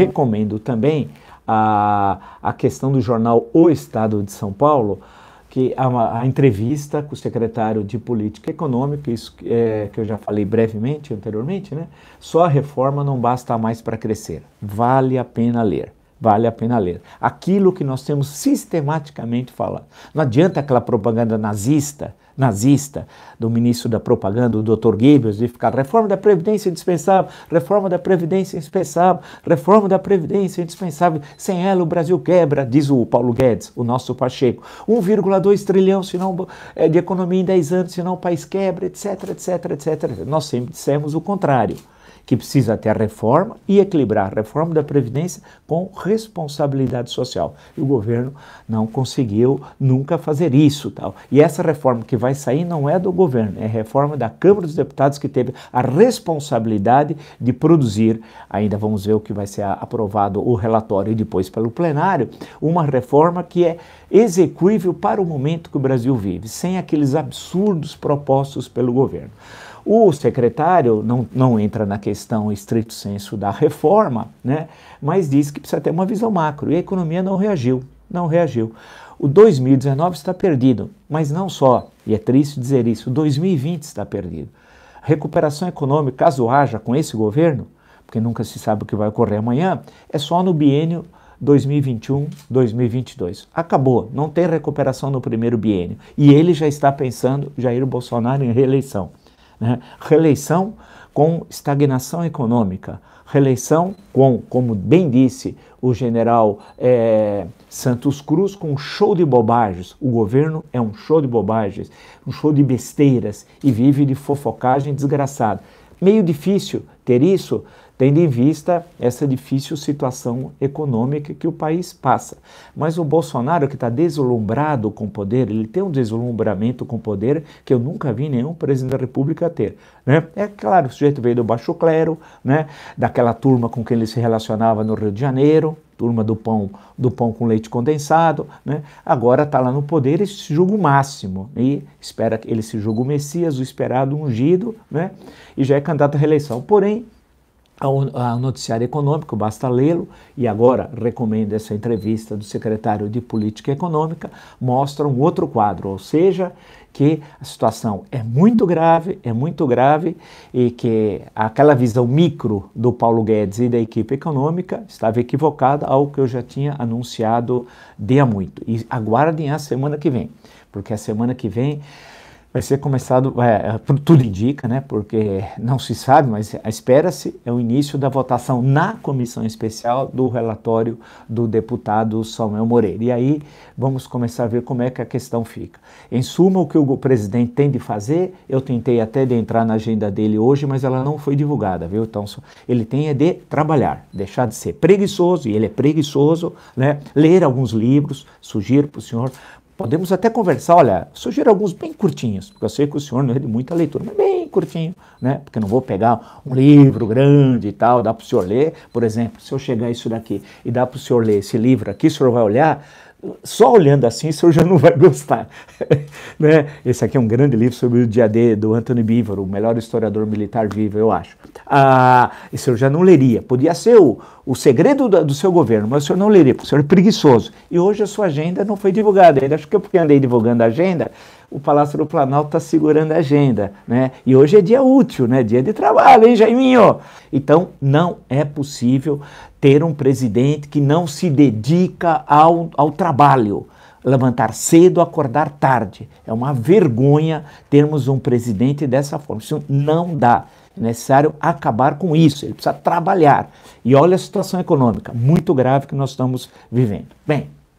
recomendo também a questão do jornal O Estado de São Paulo, que a entrevista com o secretário de Política Econômica, isso que eu já falei brevemente anteriormente, né? Só a reforma não basta mais para crescer. Vale a pena ler. Vale a pena ler. Aquilo que nós temos sistematicamente falado. Não adianta aquela propaganda nazista do ministro da propaganda, o Dr. Goebbels, de ficar reforma da Previdência indispensável, reforma da Previdência indispensável, reforma da Previdência indispensável. Sem ela o Brasil quebra, diz o Paulo Guedes, o nosso Pacheco. 1,2 trilhão de economia em 10 anos, senão o país quebra, etc, etc, etc. Nós sempre dissemos o contrário, que precisa ter a reforma e equilibrar a reforma da Previdência com responsabilidade social. E o governo não conseguiu nunca fazer isso. Tal. E essa reforma que vai sair não é do governo, é a reforma da Câmara dos Deputados, que teve a responsabilidade de produzir, ainda vamos ver o que vai ser aprovado o relatório e depois pelo plenário, uma reforma que é execuível para o momento que o Brasil vive, sem aqueles absurdos propostos pelo governo. O secretário não entra na questão estrito sensu da reforma, né, mas diz que precisa ter uma visão macro, e a economia não reagiu. O 2019 está perdido, mas não só, e é triste dizer isso, o 2020 está perdido. Recuperação econômica, caso haja com esse governo, porque nunca se sabe o que vai ocorrer amanhã, é só no biênio 2021-2022. Acabou, não tem recuperação no primeiro biênio. E ele já está pensando, Jair Bolsonaro, em reeleição. Reeleição com estagnação econômica, reeleição com, como bem disse o general Santos Cruz, com um show de bobagens. O governo é um show de bobagens, um show de besteiras e vive de fofocagem desgraçada. Meio difícil ter isso, tendo em vista essa difícil situação econômica que o país passa. Mas o Bolsonaro, que está deslumbrado com o poder, ele tem um deslumbramento com o poder que eu nunca vi nenhum presidente da República ter. Né? É claro, o sujeito veio do baixo clero, né? Daquela turma com quem ele se relacionava no Rio de Janeiro, turma do pão com leite condensado, né? Agora está lá no poder e se julga o máximo, e espera que ele se julga o Messias, o esperado, ungido, né? E já é candidato à reeleição. Porém, ao noticiário econômico, basta lê-lo, e agora recomendo essa entrevista do secretário de Política Econômica, mostra um outro quadro, ou seja, que a situação é muito grave, e que aquela visão micro do Paulo Guedes e da equipe econômica estava equivocada ao que eu já tinha anunciado de há muito. E aguardem a semana que vem, porque a semana que vem vai ser começado, tudo indica, né, porque não se sabe, mas espera-se, é o início da votação na comissão especial do relatório do deputado Samuel Moreira. E aí vamos começar a ver como é que a questão fica. Em suma, o que o presidente tem de fazer, eu tentei até de entrar na agenda dele hoje, mas ela não foi divulgada, viu? Então, ele tem de trabalhar, deixar de ser preguiçoso, e ele é preguiçoso, né, ler alguns livros, sugiro para o senhor. Podemos até conversar, olha, sugiro alguns bem curtinhos, porque eu sei que o senhor não é de muita leitura, mas bem curtinho, né? Porque eu não vou pegar um livro grande e tal, dá para o senhor ler. Por exemplo, se eu chegar isso daqui e dá para o senhor ler esse livro aqui, o senhor vai olhar, só olhando assim o senhor já não vai gostar. Né? Esse aqui é um grande livro sobre o dia D do Anthony Beevor, o melhor historiador militar vivo, eu acho. Esse senhor já não leria. Podia ser o segredo do seu governo, mas o senhor não leria, porque o senhor é preguiçoso. E hoje a sua agenda não foi divulgada ainda. Acho que porque andei divulgando a agenda, o Palácio do Planalto está segurando a agenda. Né? E hoje é dia útil, né? Dia de trabalho, hein, Jaiminho? Então, não é possível ter um presidente que não se dedica ao trabalho. Levantar cedo, acordar tarde. É uma vergonha termos um presidente dessa forma. Isso não dá. É necessário acabar com isso. Ele precisa trabalhar. E olha a situação econômica muito grave que nós estamos vivendo. Bem,